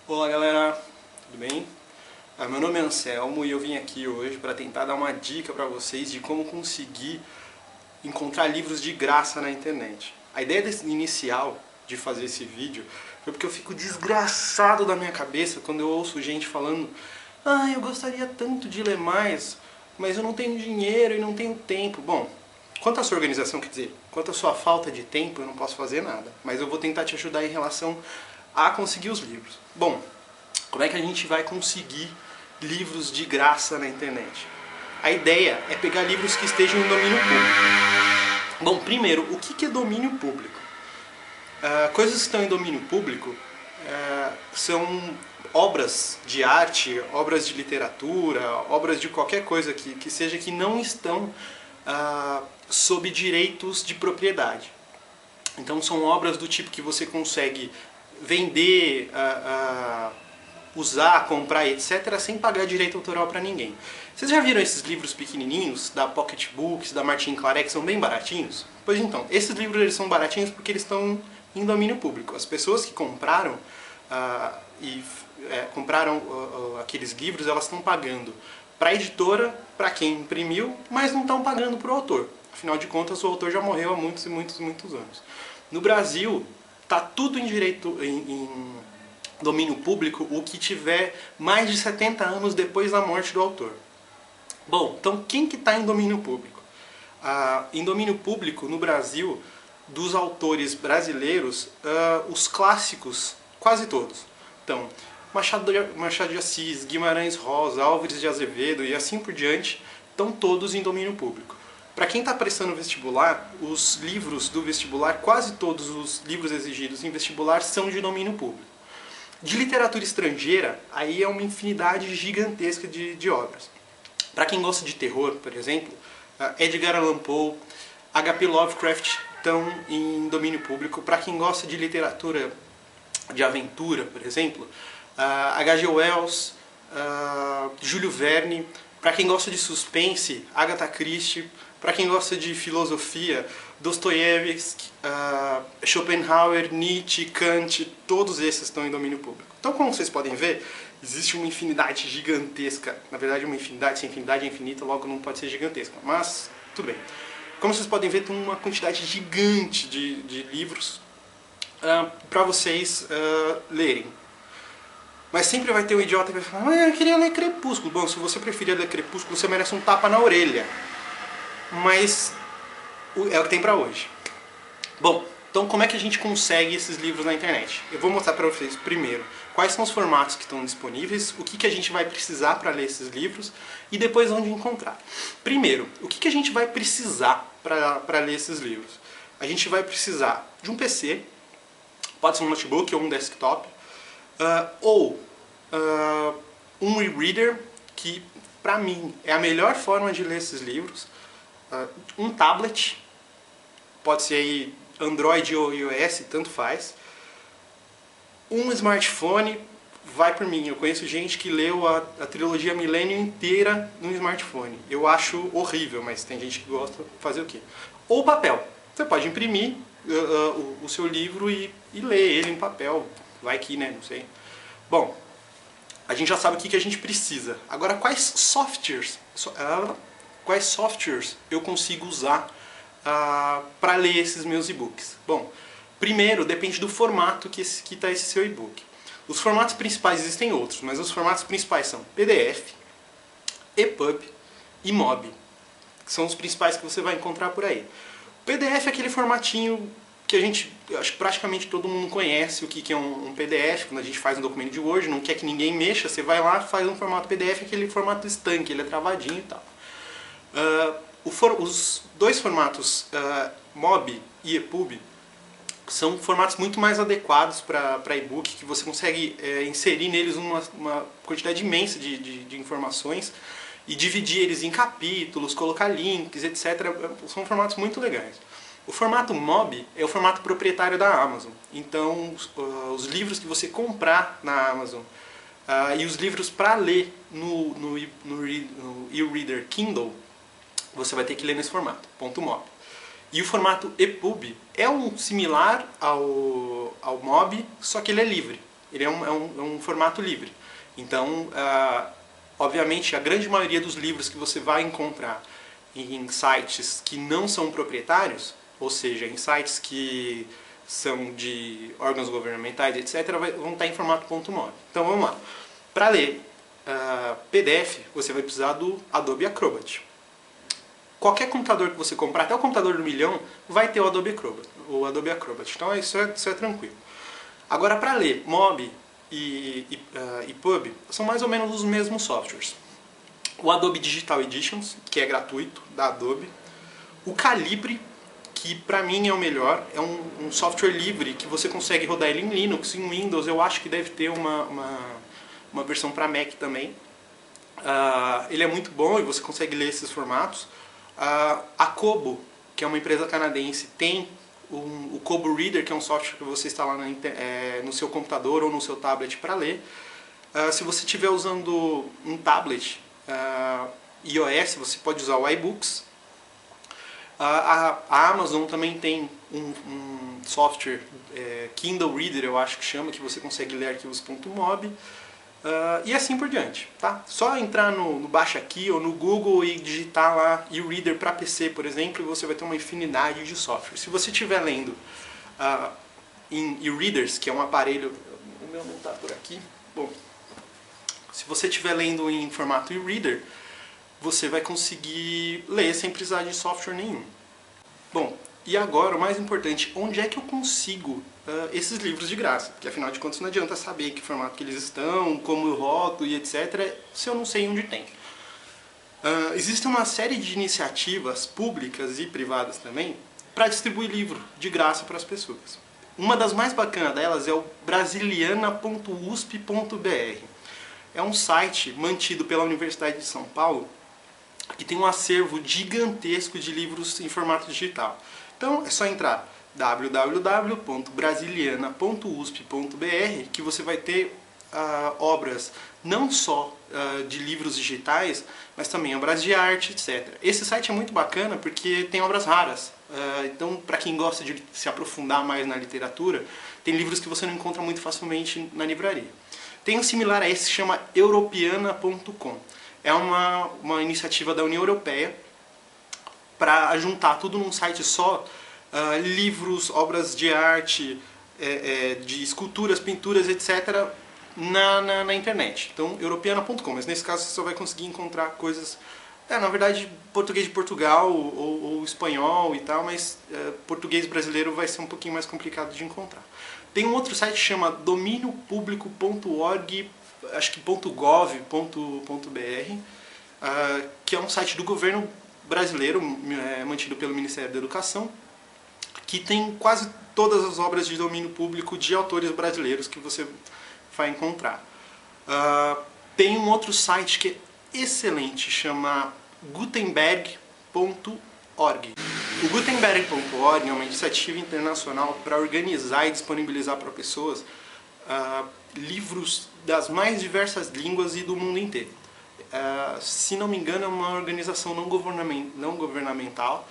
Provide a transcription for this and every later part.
Olá galera, tudo bem? Meu nome é Anselmo e eu vim aqui hoje para tentar dar uma dica para vocês de como conseguir encontrar livros de graça na internet. A ideia inicial de fazer esse vídeo foi porque eu fico desgraçado da minha cabeça quando eu ouço gente falando: eu gostaria tanto de ler mais, mas eu não tenho dinheiro e não tenho tempo. Bom, quanto à sua organização, quer dizer, quanto à sua falta de tempo, eu não posso fazer nada, mas eu vou tentar te ajudar em relação a conseguir os livros. Bom, como é que a gente vai conseguir livros de graça na internet? A ideia é pegar livros que estejam em domínio público. Bom, primeiro, o que é domínio público? Coisas que estão em domínio público são obras de arte, obras de literatura, obras de qualquer coisa que seja que não estão sob direitos de propriedade. Então são obras do tipo que você consegue vender, usar, comprar, etc., sem pagar direito autoral para ninguém. Vocês já viram esses livros pequenininhos da Pocket Books, da Martin Claret, que são bem baratinhos? Pois então, esses livros eles são baratinhos porque eles estão em domínio público. As pessoas que compraram aqueles livros, elas estão pagando para a editora, para quem imprimiu, mas não estão pagando para o autor. Afinal de contas, o autor já morreu há muitos e muitos e muitos anos. No Brasil, está tudo em domínio público o que tiver mais de 70 anos depois da morte do autor. Bom, então quem que está em domínio público? Em domínio público, no Brasil, dos autores brasileiros, os clássicos, quase todos. Então, Machado de Assis, Guimarães Rosa, Álvares de Azevedo e assim por diante, estão todos em domínio público. Para quem está prestando vestibular, os livros do vestibular, quase todos os livros exigidos em vestibular são de domínio público. De literatura estrangeira, aí é uma infinidade gigantesca de obras. Para quem gosta de terror, por exemplo, Edgar Allan Poe, H.P. Lovecraft estão em domínio público. Para quem gosta de literatura de aventura, por exemplo, H.G. Wells, Júlio Verne. Para quem gosta de suspense, Agatha Christie. Para quem gosta de filosofia, Dostoiévski, Schopenhauer, Nietzsche, Kant, todos esses estão em domínio público. Então, como vocês podem ver, existe uma infinidade gigantesca. Na verdade, uma infinidade, se a infinidade é infinita, logo não pode ser gigantesca. Mas, tudo bem. Como vocês podem ver, tem uma quantidade gigante de livros para vocês lerem. Mas sempre vai ter um idiota que vai falar: eu queria ler Crepúsculo. Bom, se você preferir ler Crepúsculo, você merece um tapa na orelha. Mas é o que tem pra hoje. Bom, então como é que a gente consegue esses livros na internet? Eu vou mostrar pra vocês primeiro quais são os formatos que estão disponíveis, o que a gente vai precisar para ler esses livros e depois onde encontrar. Primeiro, o que a gente vai precisar para ler esses livros? A gente vai precisar de um PC, pode ser um notebook ou um desktop, ou um e-reader, que pra mim é a melhor forma de ler esses livros, um tablet, pode ser aí Android ou iOS, tanto faz, um smartphone, vai por mim, eu conheço gente que leu a trilogia Millennium inteira no smartphone, eu acho horrível, mas tem gente que gosta, fazer o quê? Ou papel, você pode imprimir o seu livro e ler ele em papel, vai que, né, não sei. Bom, a gente já sabe o que a gente precisa. Agora, quais softwares eu consigo usar para ler esses meus e-books? Bom, primeiro, depende do formato que está esse seu e-book. Os formatos principais, existem outros, mas os formatos principais são PDF, EPUB e MOBI, que são os principais que você vai encontrar por aí. O PDF é aquele formatinho que acho que praticamente todo mundo conhece o que é um PDF. Quando a gente faz um documento de Word, não quer que ninguém mexa, você vai lá, faz um formato PDF, aquele formato estanque, ele é travadinho e tal. Os dois formatos, MOBI e EPUB, são formatos muito mais adequados para e-book, que você consegue inserir neles uma quantidade imensa de informações e dividir eles em capítulos, colocar links, etc. São formatos muito legais. O formato MOBI é o formato proprietário da Amazon. Então, os livros que você comprar na Amazon e os livros para ler no e-reader Kindle, você vai ter que ler nesse formato, .mobi. E o formato EPUB é um similar ao MOBI, só que ele é livre. Ele é um formato livre. Então, obviamente, a grande maioria dos livros que você vai encontrar em sites que não são proprietários, ou seja, em sites que são de órgãos governamentais, etc., vão estar em formato .mob. Então vamos lá. Para ler PDF, você vai precisar do Adobe Acrobat. Qualquer computador que você comprar, até o computador do milhão, vai ter o Adobe Acrobat. Então isso é tranquilo. Agora, para ler Mob e Pub, são mais ou menos os mesmos softwares. O Adobe Digital Editions, que é gratuito, da Adobe. O Calibre, que para mim é o melhor, é um software livre que você consegue rodar ele em Linux, em Windows. Eu acho que deve ter uma versão para Mac também. Ele é muito bom e você consegue ler esses formatos. A Kobo, que é uma empresa canadense, tem o Kobo Reader, que é um software que você instala no seu computador ou no seu tablet para ler. Se você estiver usando um tablet iOS, você pode usar o iBooks. A Amazon também tem um software, Kindle Reader, eu acho que chama, que você consegue ler arquivos .mob. E assim por diante, tá? Só entrar no Baixa Aqui ou no Google e digitar lá e-reader para PC, por exemplo, e você vai ter uma infinidade de softwares. Se você estiver lendo em e-readers, que é um aparelho... O meu não está por aqui. Bom, se você estiver lendo em formato e-reader, você vai conseguir ler sem precisar de software nenhum. Bom, e agora o mais importante, onde é que eu consigo esses livros de graça? Porque afinal de contas não adianta saber que formato que eles estão, como eu rodo e etc, se eu não sei onde tem. Existe uma série de iniciativas públicas e privadas também para distribuir livro de graça para as pessoas. Uma das mais bacanas delas é o brasiliana.usp.br. É um site mantido pela Universidade de São Paulo que tem um acervo gigantesco de livros em formato digital. Então é só entrar www.brasiliana.usp.br que você vai ter obras não só de livros digitais, mas também obras de arte, etc. Esse site é muito bacana porque tem obras raras. Então, para quem gosta de se aprofundar mais na literatura, tem livros que você não encontra muito facilmente na livraria. Tem um similar a esse que se chama europeana.com. É uma iniciativa da União Europeia para juntar tudo num site só, livros, obras de arte, de esculturas, pinturas, etc., na internet. Então, europeana.com, mas nesse caso você só vai conseguir encontrar coisas, na verdade, português de Portugal ou espanhol e tal, mas português brasileiro vai ser um pouquinho mais complicado de encontrar. Tem um outro site que chama dominiopublico.org, acho que .gov.br, que é um site do governo brasileiro, mantido pelo Ministério da Educação, que tem quase todas as obras de domínio público de autores brasileiros que você vai encontrar. Tem um outro site que é excelente, chama gutenberg.org. O gutenberg.org é uma iniciativa internacional para organizar e disponibilizar para pessoas livros das mais diversas línguas e do mundo inteiro. Se não me engano, é uma organização não governamental,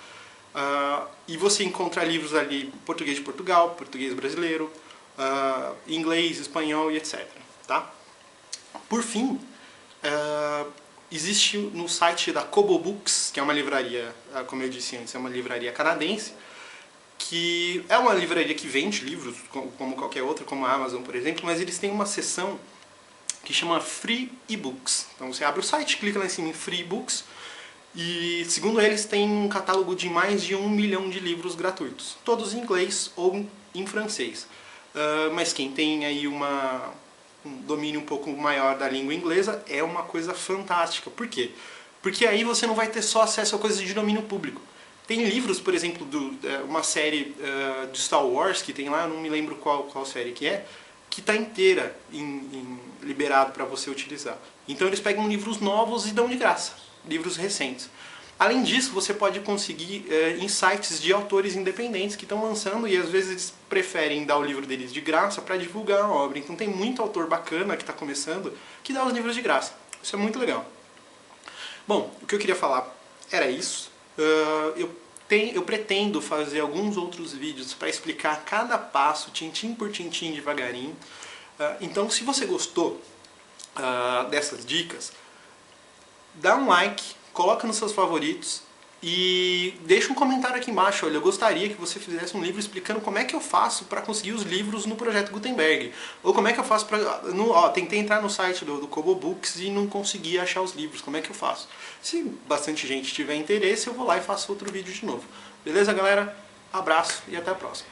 e você encontra livros ali em português de Portugal, português brasileiro, inglês, espanhol e etc. Tá? Por fim, existe no site da Kobo Books, que é uma livraria, como eu disse antes, é uma livraria canadense, que é uma livraria que vende livros, como qualquer outra, como a Amazon, por exemplo, mas eles têm uma seção que chama Free eBooks. Então você abre o site, clica lá em cima em Free eBooks, e segundo eles tem um catálogo de mais de 1 milhão de livros gratuitos, todos em inglês ou em francês. Mas quem tem aí um domínio um pouco maior da língua inglesa é uma coisa fantástica. Por quê? Porque aí você não vai ter só acesso a coisas de domínio público. Tem livros, por exemplo, uma série de Star Wars que tem lá, eu não me lembro qual série que está inteira liberado para você utilizar. Então eles pegam livros novos e dão de graça, livros recentes. Além disso, você pode conseguir insights de autores independentes que estão lançando e às vezes eles preferem dar o livro deles de graça para divulgar a obra. Então tem muito autor bacana que está começando que dá os livros de graça. Isso é muito legal. Bom, o que eu queria falar era isso. Eu pretendo fazer alguns outros vídeos para explicar cada passo, tintim por tintim, devagarinho. Então, se você gostou dessas dicas, dá um like, coloca nos seus favoritos e deixa um comentário aqui embaixo. Olha, eu gostaria que você fizesse um livro explicando como é que eu faço para conseguir os livros no Projeto Gutenberg. Ou como é que eu faço para... tentei entrar no site do Kobo Books e não consegui achar os livros. Como é que eu faço? Se bastante gente tiver interesse, eu vou lá e faço outro vídeo de novo. Beleza, galera? Abraço e até a próxima.